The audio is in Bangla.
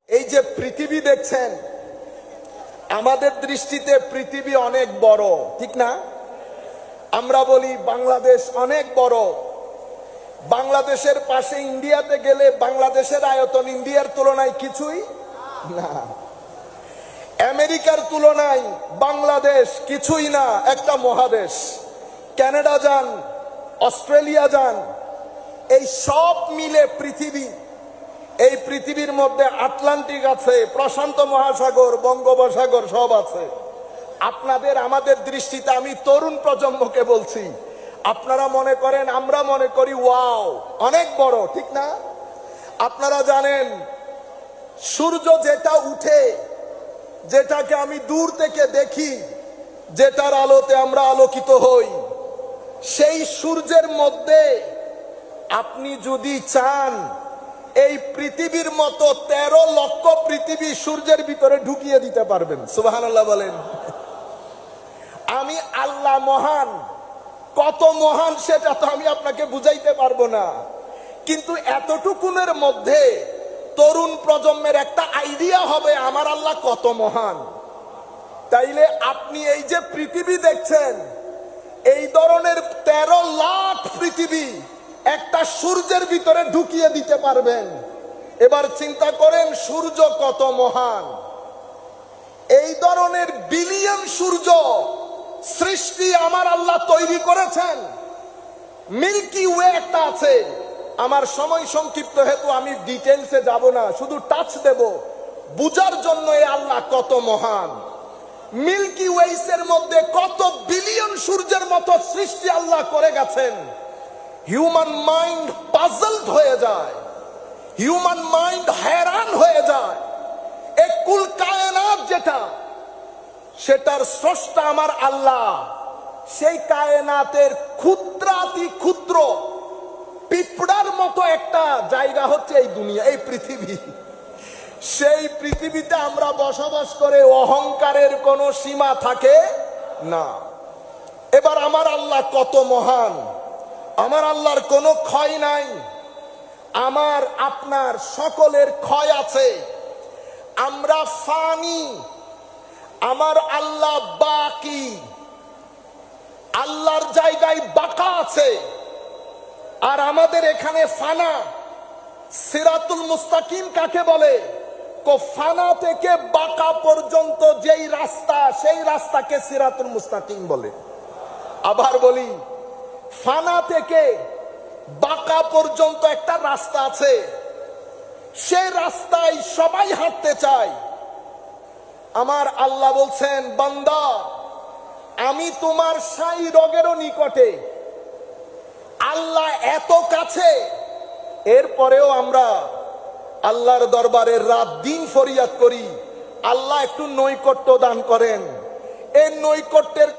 এই যে পৃথিবী দেখছেন, আমাদের দৃষ্টিতে পৃথিবী অনেক বড়, ঠিক না? আমরা বলি বাংলাদেশ অনেক বড়। বাংলাদেশের পাশে ইন্ডিয়াতে গেলে বাংলাদেশের আয়তন ইন্ডিয়ার তুলনায় কিছুই না। আমেরিকার তুলনায় বাংলাদেশ কিছুই না, একটা মহাদেশ। কানাডা যান, অস্ট্রেলিয়া যান, এই সব মিলে পৃথিবী। এই পৃথিবীর মধ্যে আটলান্টিক আছে, প্রশান্ত মহাসাগর, বঙ্গোপসাগর সব আছে। আপনাদের আমাদের দৃষ্টিতে, আমি তরুণ প্রজন্মকে বলছি, আপনারা মনে করেন, আমরা মনে করি ওয়াও অনেক বড়, ঠিক না? আপনারা জানেন সূর্য যেটা উঠে, যেটাকে আমি দূর থেকে দেখি, যেটার আলোতে আমরা আলোকিত হই, সেই সূর্যের মধ্যে আপনি যদি চান এই পৃথিবীর মতো 13 লক্ষ পৃথিবী সূর্যের ভিতরে ঢুকিয়ে দিতে পারবেন। সুবহানাল্লাহ বলেন। আমি আল্লাহ মহান, কত মহান সেটা তো আমি আপনাকে বুঝাইতে পারবো না, কিন্তু এতটুকুনের মধ্যে তরুণ প্রজন্মের একটা আইডিয়া হবে আমার আল্লাহ কত মহান। তাইলে আপনি এই যে পৃথিবী দেখছেন, এই ধরনের 13 লাখ পৃথিবী একটা সূর্যের ভিতরে ঢুকিয়ে দিতে পারবেন। এবার চিন্তা করেন সূর্য কত মহান। এই ধরনের বিলিয়ন সূর্য সৃষ্টি আমার আল্লাহ তৈরি করেছেন। মিল্কি ওয়ে একটা আছে, আমার সময় সংক্ষিপ্ত হেতু আমি ডিটেলসে যাব না, শুধু টাচ দেব বুঝার জন্য এই আল্লাহ কত মহান। মিল্কি ওয়েসের মধ্যে কত বিলিয়ন সূর্যের মতো সৃষ্টি আল্লাহ করে গেছেন। হিউম্যান মাইন্ড পাজলড হয়ে যায়, হিউম্যান মাইন্ড हैरान হয়ে যায়। এই কুল কায়নাত যেটা, সেটার স্রষ্টা আমার আল্লাহ। সেই কায়নাতের ক্ষুদ্রাতি ক্ষুদ্র পিঁপড়ার মতো একটা জায়গা হচ্ছে এই দুনিয়া, এই পৃথিবী। সেই পৃথিবীতে আমরা বসবাস করে অহংকারের কোনো সীমা থাকে না। এবার আমার আল্লাহ কত মহান। আমার আল্লাহর কোনো ক্ষয় নাই, আমার আপনার সকলের ক্ষয় আছে। আমরা ফানি, আমার আল্লাহ বাকি। আল্লাহর জায়গায় বাকা আছে, আর আমাদের এখানে ফানা। সিরাতুল মুস্তাকিম কাকে বলে? ফানা থেকে বাকা পর্যন্ত যেই রাস্তা, সেই রাস্তাকে সিরাতুল মুস্তাকিম বলে। আবার বলি, ফানা থেকে বাকা পর্যন্ত একটা রাস্তা আছে, সেই রাস্তায় সবাই হাঁটতে চায়। আমার আল্লাহ বলছেন, বান্দা আমি তোমার সাই রোগেরও নিকটে। আল্লাহ এত কাছে, এরপরেও আমরা আল্লাহর দরবারে রাত দিন ফরিয়াদ করি, আল্লাহ একটু নৈকট্য দান করেন। এই নৈকট্যের